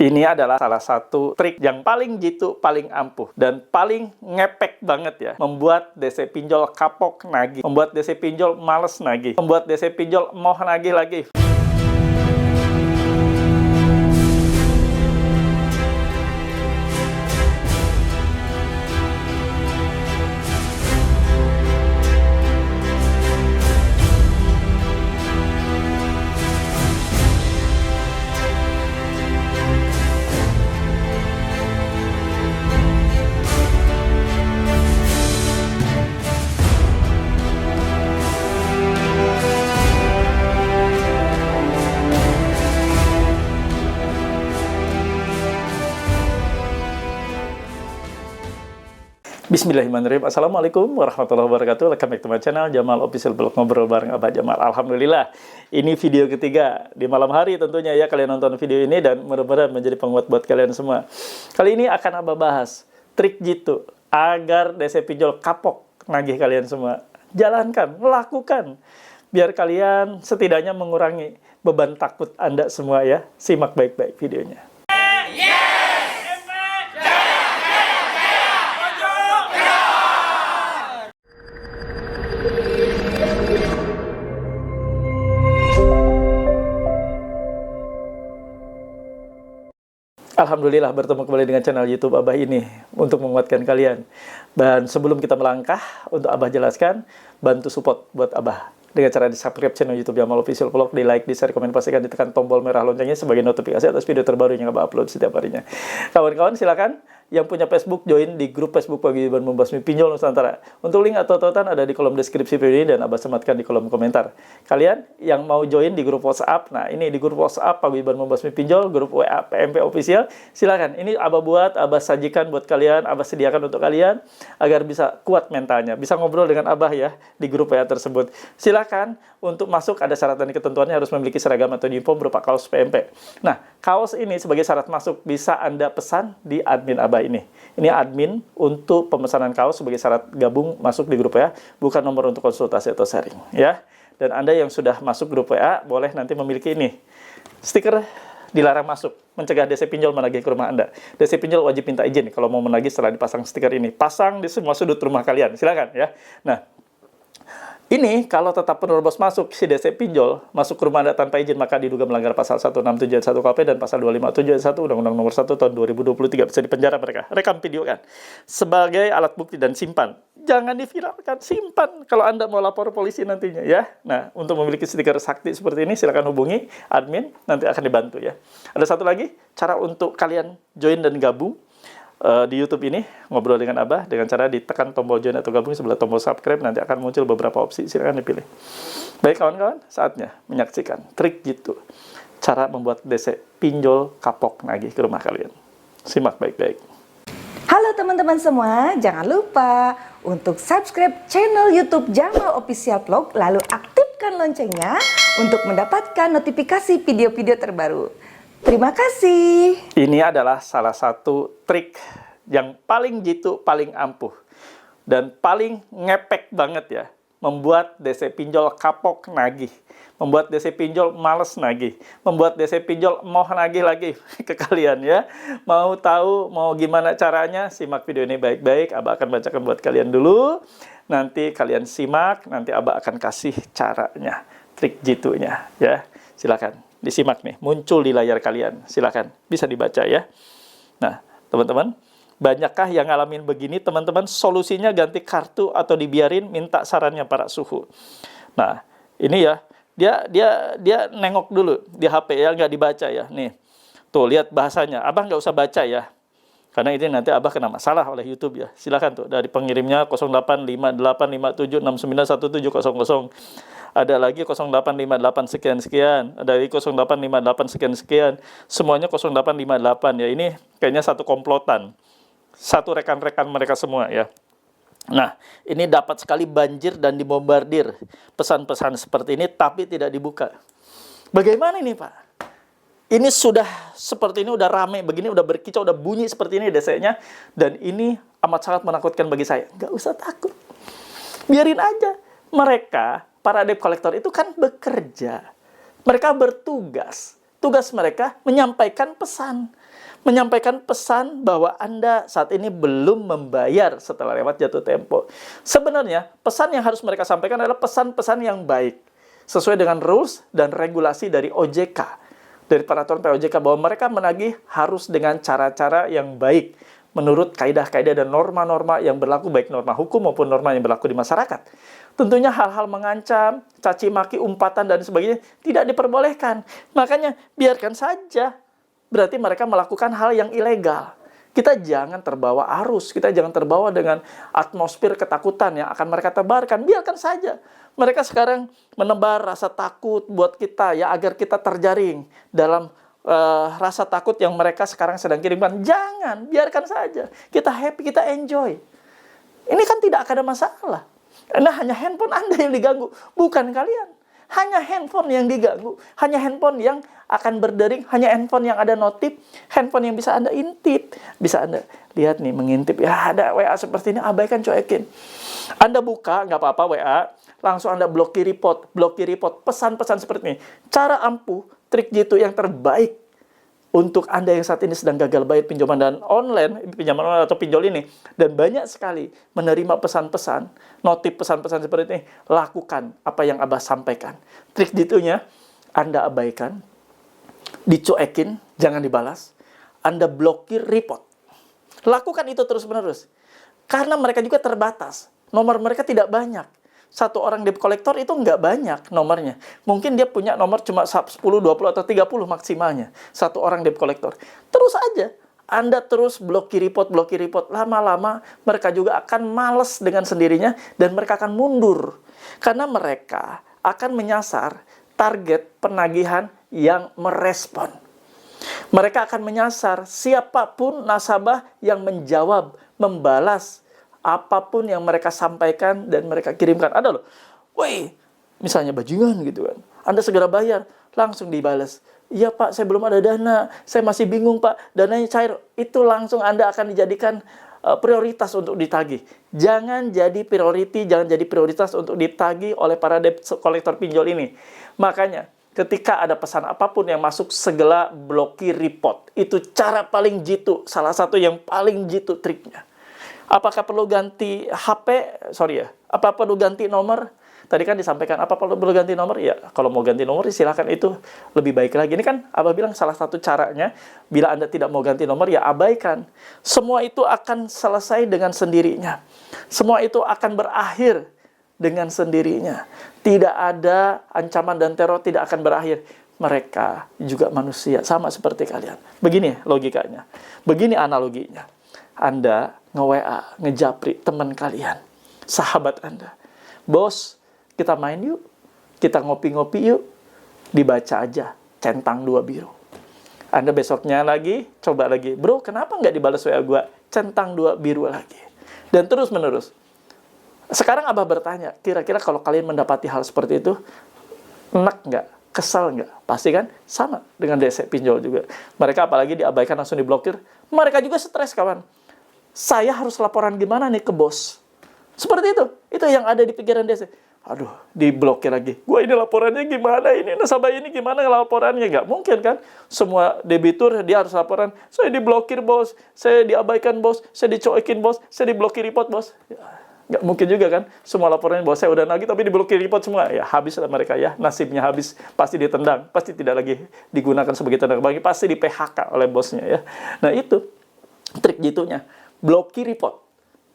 Ini adalah salah satu trik yang paling jitu, paling ampuh, dan paling ngepek banget ya. Membuat DC pinjol kapok nagih, membuat DC pinjol males nagih, membuat DC pinjol mau nagih lagi. Bismillahirrahmanirrahim. Assalamualaikum warahmatullahi wabarakatuh. Welcome back to my channel Jamal Official Blog, ngobrol bareng Abah Jamal. Alhamdulillah, ini video ketiga di malam hari tentunya ya kalian nonton video ini, dan mudah-mudahan menjadi penguat buat kalian semua. Kali ini akan Abah bahas trik jitu agar DC pinjol kapok nagih kalian semua. Jalankan, lakukan, biar kalian setidaknya mengurangi beban takut Anda semua ya. Simak baik-baik videonya. Alhamdulillah bertemu kembali dengan channel YouTube Abah ini untuk menguatkan kalian. Dan sebelum kita melangkah, untuk Abah jelaskan, bantu support buat Abah dengan cara di subscribe channel YouTube Jamal Official Vlog, di like, di share, komen, pastikan ditekan tombol merah loncengnya sebagai notifikasi atas video terbaru yang Abah upload setiap harinya. Kawan-kawan silakan yang punya Facebook join di grup Facebook Paguyuban Membasmi Pinjol Nusantara. Untuk link atau tautan ada di kolom deskripsi video ini dan Abah sematkan di kolom komentar. Kalian yang mau join di grup WhatsApp, nah ini di grup WhatsApp Paguyuban Membasmi Pinjol, grup WA PMP Official, silakan. Ini Abah buat, Abah sajikan buat kalian, Abah sediakan untuk kalian agar bisa kuat mentalnya, bisa ngobrol dengan Abah ya di grup WA tersebut. Silakan untuk masuk, ada syarat dan ketentuannya, harus memiliki seragam atau uniform berupa kaos PMP. Nah, kaos ini sebagai syarat masuk bisa Anda pesan di admin Abah ini. Ini admin untuk pemesanan kaos sebagai syarat gabung masuk di grup WA, bukan nomor untuk konsultasi atau sharing ya. Dan Anda yang sudah masuk grup WA boleh nanti memiliki ini stiker dilarang masuk, mencegah DC pinjol menagih ke rumah Anda. DC pinjol wajib minta izin kalau mau menagih setelah dipasang stiker ini. Pasang di semua sudut rumah kalian, silakan ya. Nah, ini kalau tetap penerobos masuk si DC pinjol masuk ke rumah Anda tanpa izin, maka diduga melanggar pasal 167 ayat 1 KUHP dan pasal 257 ayat 1 Undang-Undang Nomor 1 Tahun 2023, bisa dipenjara mereka. Rekam video kan sebagai alat bukti dan simpan. Jangan diviralkan, simpan kalau Anda mau lapor polisi nantinya ya. Nah, untuk memiliki stiker sakti seperti ini silakan hubungi admin, nanti akan dibantu ya. Ada satu lagi cara untuk kalian join dan gabung di YouTube ini, ngobrol dengan Abah, dengan cara ditekan tombol join atau gabung sebelah tombol subscribe, nanti akan muncul beberapa opsi, silakan dipilih. Baik kawan-kawan, saatnya menyaksikan trik jitu cara membuat DC pinjol kapok nagih ke rumah kalian. Simak baik-baik. Halo teman-teman semua, jangan lupa untuk subscribe channel YouTube Jamal Official Vlog, lalu aktifkan loncengnya untuk mendapatkan notifikasi video-video terbaru. Terima kasih. Ini adalah salah satu trik yang paling jitu, paling ampuh, dan paling ngepek banget ya. Membuat DC pinjol kapok nagih, membuat DC pinjol males nagih, membuat DC pinjol mau nagih lagi ke kalian ya. Mau tahu mau gimana caranya? Simak video ini baik-baik. Abah akan bacakan buat kalian dulu. Nanti kalian simak, nanti Abah akan kasih caranya, trik jitunya ya. Silakan disimak nih, muncul di layar kalian. Silakan, bisa dibaca ya. Nah, teman-teman, banyakkah yang ngalamin begini? Teman-teman, solusinya ganti kartu atau dibiarin, minta sarannya para suhu. Nah, ini ya, dia nengok dulu di HP ya, nggak dibaca ya. Nih, tuh lihat bahasanya. Abah nggak usah baca ya, karena ini nanti Abah kena masalah oleh YouTube ya. Silakan tuh dari pengirimnya 0858591700. Ada lagi 0858 sekian-sekian, ada lagi 0858 sekian-sekian, semuanya 0858 ya. Ini kayaknya satu komplotan, satu rekan-rekan mereka semua ya. Nah, ini dapat sekali banjir dan dibombardir pesan-pesan seperti ini, tapi tidak dibuka. Bagaimana ini Pak? Ini sudah seperti ini, udah rame begini, udah berkicau, udah bunyi seperti ini DC-nya, dan ini amat sangat menakutkan bagi saya. Nggak usah takut, biarin aja. Mereka para debt collector itu kan bekerja, mereka bertugas tugas mereka menyampaikan pesan. Menyampaikan pesan bahwa Anda saat ini belum membayar setelah lewat jatuh tempo. Sebenarnya, pesan yang harus mereka sampaikan adalah pesan-pesan yang baik. Sesuai dengan rules dan regulasi dari OJK. Dari peraturan POJK bahwa mereka menagih harus dengan cara-cara yang baik. Menurut kaidah-kaidah dan norma-norma yang berlaku, baik norma hukum maupun norma yang berlaku di masyarakat. Tentunya hal-hal mengancam, caci maki, umpatan, dan sebagainya tidak diperbolehkan. Makanya, biarkan saja. Berarti mereka melakukan hal yang ilegal. Kita jangan terbawa arus, kita jangan terbawa dengan atmosfer ketakutan yang akan mereka tebarkan. Biarkan saja. Mereka sekarang menebar rasa takut buat kita, ya, agar kita terjaring dalam rasa takut yang mereka sekarang sedang kirimkan. Jangan, biarkan saja. Kita happy, kita enjoy. Ini kan tidak akan ada masalah. Karena hanya handphone Anda yang diganggu, bukan kalian. Hanya handphone yang diganggu, hanya handphone yang akan berdering, hanya handphone yang ada notif, handphone yang bisa Anda intip. Bisa Anda lihat nih, mengintip, ya ada WA seperti ini, abaikan, cuekin. Anda buka, nggak apa-apa WA, langsung Anda blokir report, pesan-pesan seperti ini. Cara ampuh, trik jitu yang terbaik untuk Anda yang saat ini sedang gagal bayar pinjaman online atau pinjol ini, dan banyak sekali menerima pesan-pesan, notif pesan-pesan seperti ini, lakukan apa yang Abah sampaikan. Trik jitunya, Anda abaikan, dicuekin, jangan dibalas, Anda blokir report. Lakukan itu terus-menerus. Karena mereka juga terbatas, nomor mereka tidak banyak. Satu orang debt collector itu nggak banyak nomornya. Mungkin dia punya nomor cuma 10, 20, atau 30 maksimalnya. Satu orang debt collector. Terus aja. Anda terus blokir report. Lama-lama mereka juga akan males dengan sendirinya dan mereka akan mundur. Karena mereka akan menyasar target penagihan yang merespon. Mereka akan menyasar siapapun nasabah yang menjawab, membalas apapun yang mereka sampaikan dan mereka kirimkan. Ada loh, woi, misalnya bajingan gitu kan. Anda segera bayar, langsung dibalas. Iya Pak, saya belum ada dana, saya masih bingung Pak, dananya cair. Itu langsung Anda akan dijadikan prioritas untuk ditagih. Jangan jadi prioritas untuk ditagih oleh para debt collector pinjol ini. Makanya, ketika ada pesan apapun yang masuk, segera blokir report. Itu cara paling jitu, salah satu yang paling jitu triknya. Apakah perlu ganti HP? Apa perlu ganti nomor? Tadi kan disampaikan, apa perlu ganti nomor? Ya, kalau mau ganti nomor, silakan, itu lebih baik lagi. Ini kan Abah bilang salah satu caranya, bila Anda tidak mau ganti nomor, ya abaikan. Semua itu akan selesai dengan sendirinya. Semua itu akan berakhir dengan sendirinya. Tidak ada ancaman dan teror, tidak akan berakhir. Mereka juga manusia, sama seperti kalian. Begini logikanya. Begini analoginya. Anda nge-WA, ngejapri teman kalian, sahabat Anda. Bos, kita main yuk, kita ngopi-ngopi yuk. Dibaca aja, centang 2 biru. Anda besoknya lagi, coba lagi. Bro, kenapa nggak dibalas WA gua? Centang 2 biru lagi. Dan terus menerus. Sekarang Abah bertanya, kira-kira kalau kalian mendapati hal seperti itu, enak nggak? Kesal nggak? Pasti kan? Sama dengan DC pinjol juga. Mereka apalagi diabaikan, langsung diblokir. Mereka juga stres, kawan. Saya harus laporan gimana nih ke bos? Seperti itu. Itu yang ada di pikiran DC. Aduh, diblokir lagi. Gua ini laporannya gimana? Ini nasabah ini gimana laporannya? Nggak mungkin kan? Semua debitur dia harus laporan. Saya diblokir bos, saya diabaikan bos, saya dicuekin bos, saya diblokir report bos. Ya, nggak mungkin juga kan? Semua laporannya bos saya udah nagih tapi diblokir report semua. Ya habis lah mereka ya. Nasibnya habis. Pasti ditendang. Pasti tidak lagi digunakan sebagai tenaga bagi. Pasti di PHK oleh bosnya ya. Nah itu trik jitunya. Blokir report.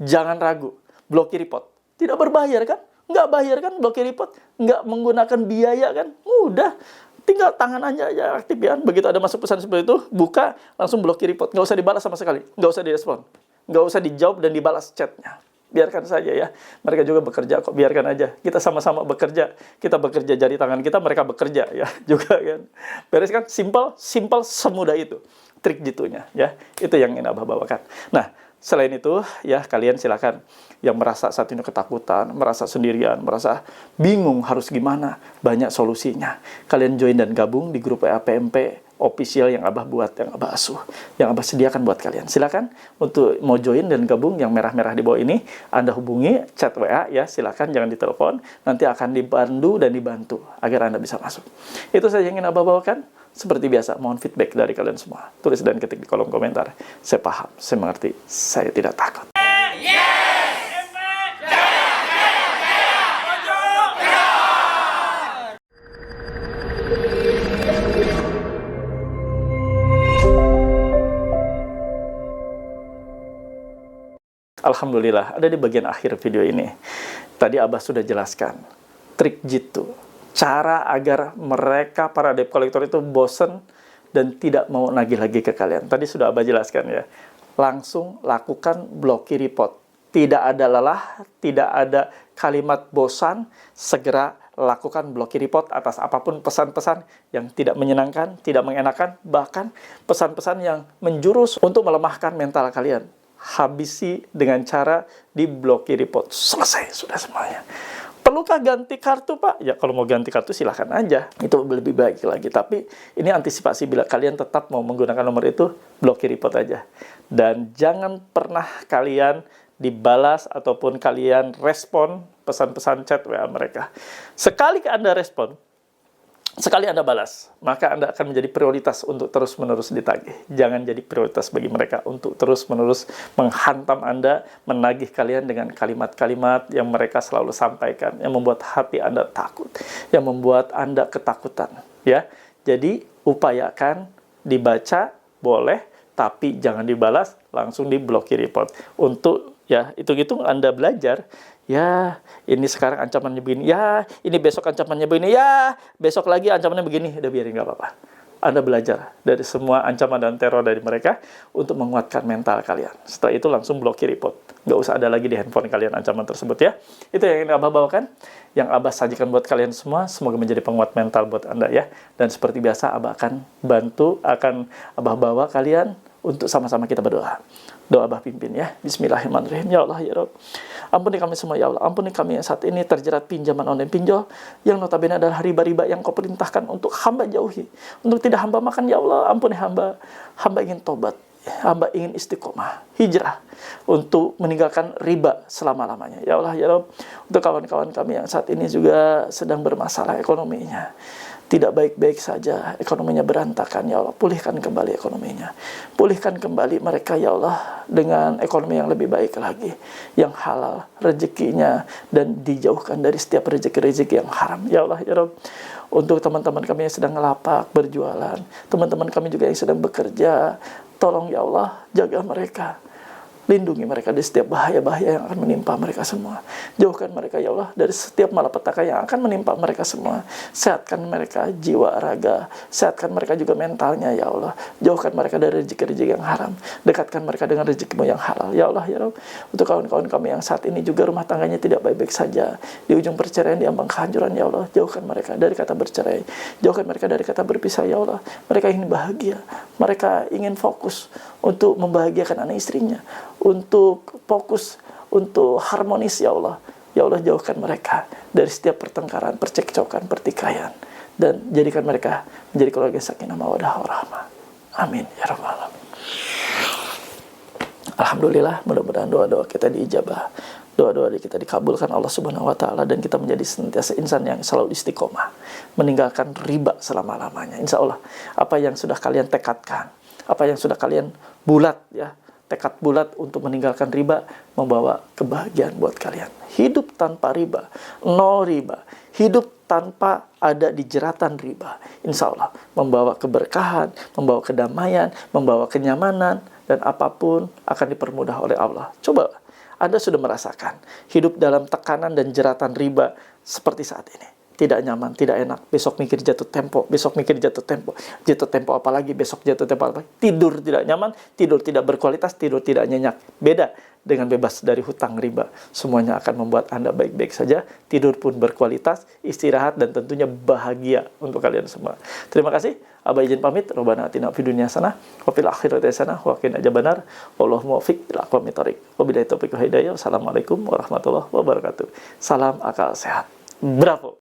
Jangan ragu. Blokir report. Tidak berbayar kan? Nggak bayar kan blokir report? Nggak menggunakan biaya kan? Mudah. Tinggal tangan aja aktifkan. Begitu ada masuk pesan seperti itu, buka, langsung blokir report. Nggak usah dibalas sama sekali. Nggak usah direspon. Nggak usah dijawab dan dibalas chatnya. Biarkan saja ya. Mereka juga bekerja kok. Biarkan aja. Kita sama-sama bekerja. Kita bekerja jari tangan kita, mereka bekerja ya. Juga kan. Beres kan? Simple, semudah itu. Trik jitunya ya. Itu yang ingin Abah bawakan. Nah, selain itu, ya kalian silakan yang merasa saat ini ketakutan, merasa sendirian, merasa bingung harus gimana, banyak solusinya. Kalian join dan gabung di grup WA PMP official yang Abah buat, yang Abah asuh, yang Abah sediakan buat kalian. Silakan untuk mau join dan gabung yang merah-merah di bawah ini, Anda hubungi chat WA ya, silakan jangan ditelepon, nanti akan dibantu dan dibantu agar Anda bisa masuk. Itu saja yang ingin Abah bawakan. Seperti biasa, mohon feedback dari kalian semua. Tulis dan ketik di kolom komentar. Saya paham, saya mengerti, saya tidak takut. Alhamdulillah, ada di bagian akhir video ini. Tadi Abah sudah jelaskan trik jitu, cara agar mereka para debt collector itu bosen dan tidak mau nagih lagi ke kalian. Tadi sudah Abah jelaskan ya. Langsung lakukan blokir report. Tidak ada lelah, tidak ada kalimat bosan, segera lakukan blokir report atas apapun pesan-pesan yang tidak menyenangkan, tidak mengenakan, bahkan pesan-pesan yang menjurus untuk melemahkan mental kalian. Habisi dengan cara diblokir report. Selesai, sudah semuanya. Perlukah ganti kartu, Pak? Ya, kalau mau ganti kartu silahkan aja. Itu lebih baik lagi. Tapi ini antisipasi bila kalian tetap mau menggunakan nomor itu, blokir report aja. Dan jangan pernah kalian dibalas ataupun kalian respon pesan-pesan chat WA mereka. Sekali Anda respon, sekali Anda balas, maka Anda akan menjadi prioritas untuk terus-menerus ditagih. Jangan jadi prioritas bagi mereka untuk terus-menerus menghantam Anda, menagih kalian dengan kalimat-kalimat yang mereka selalu sampaikan, yang membuat hati Anda takut, yang membuat Anda ketakutan. Ya, jadi upayakan dibaca, boleh, tapi jangan dibalas, langsung diblokir report. Untuk ya hitung-hitung Anda belajar. Ya, ini sekarang ancamannya begini. Ya, ini besok ancamannya begini. Ya, besok lagi ancamannya begini. Udah biarin, nggak apa-apa. Anda belajar dari semua ancaman dan teror dari mereka untuk menguatkan mental kalian. Setelah itu langsung blokir report. Nggak usah ada lagi di handphone kalian ancaman tersebut ya. Itu yang ingin Abah bawakan. Yang Abah sajikan buat kalian semua. Semoga menjadi penguat mental buat Anda ya. Dan seperti biasa Abah akan bantu, akan Abah bawa kalian untuk sama-sama kita berdoa. Doa Abah pimpin ya. Bismillahirrahmanirrahim. Ya Allah, ya Rabb. Ampuni kami semua ya Allah. Ampuni kami yang saat ini terjerat pinjaman online pinjol yang notabene adalah riba-riba yang Kau perintahkan untuk hamba jauhi. Untuk tidak hamba makan ya Allah. Ampuni hamba. Hamba ingin tobat. Hamba ingin istiqomah, hijrah untuk meninggalkan riba selama-lamanya. Ya Allah, ya Rabb. Untuk kawan-kawan kami yang saat ini juga sedang bermasalah ekonominya. Tidak baik-baik saja, ekonominya berantakan, ya Allah. Pulihkan kembali ekonominya. Pulihkan kembali mereka, ya Allah, dengan ekonomi yang lebih baik lagi. Yang halal, rezekinya, dan dijauhkan dari setiap rezeki-rezeki yang haram. Ya Allah, ya Rabb. Untuk teman-teman kami yang sedang ngelapak, berjualan. Teman-teman kami juga yang sedang bekerja. Tolong, ya Allah, jaga mereka. Lindungi mereka dari setiap bahaya-bahaya yang akan menimpa mereka semua. Jauhkan mereka ya Allah dari setiap malapetaka yang akan menimpa mereka semua. Sehatkan mereka jiwa raga. Sehatkan mereka juga mentalnya ya Allah. Jauhkan mereka dari rezeki-rezeki yang haram. Dekatkan mereka dengan rezekimu yang halal. Ya Allah ya Rabb. Untuk kawan-kawan kami yang saat ini juga rumah tangganya tidak baik-baik saja. Di ujung perceraian, di ambang kehancuran ya Allah. Jauhkan mereka dari kata bercerai. Jauhkan mereka dari kata berpisah ya Allah. Mereka ingin bahagia. Mereka ingin fokus untuk membahagiakan anak istrinya. Untuk fokus, untuk harmonis ya Allah. Ya Allah, jauhkan mereka dari setiap pertengkaran, percekcokan, pertikaian. Dan jadikan mereka menjadi keluarga sakinah mawaddah warahmah. Amin ya rabbal alamin. Alhamdulillah, mudah-mudahan doa-doa kita diijabah. Doa-doa kita dikabulkan Allah Subhanahu wa taala dan kita menjadi senantiasa insan yang selalu istiqomah, meninggalkan riba selama-lamanya. Insya Allah, apa yang sudah kalian tekadkan, apa yang sudah kalian bulat ya, tekad bulat untuk meninggalkan riba membawa kebahagiaan buat kalian. Hidup tanpa riba, nol riba. Hidup tanpa ada di jeratan riba. Insya Allah membawa keberkahan, membawa kedamaian, membawa kenyamanan, dan apapun akan dipermudah oleh Allah. Coba Anda sudah merasakan hidup dalam tekanan dan jeratan riba seperti saat ini. Tidak nyaman, tidak enak. Besok mikir jatuh tempo, besok mikir jatuh tempo. Jatuh tempo apalagi, besok jatuh tempo apalagi. Tidur tidak nyaman, tidur tidak berkualitas, tidur tidak nyenyak. Beda dengan bebas dari hutang riba. Semuanya akan membuat Anda baik-baik saja. Tidur pun berkualitas, istirahat, dan tentunya bahagia untuk kalian semua. Terima kasih. Abah izin pamit. Rabbana atina fid dunya hasanah wa fil akhirati hasanah wa qina adzabannar. Wallahu muwaffiq ila aqwamit thoriq. Wabillahi taufiq wal hidayah. Wassalamualaikum warahmatullahi wabarakatuh. Salam akal sehat. Bravo.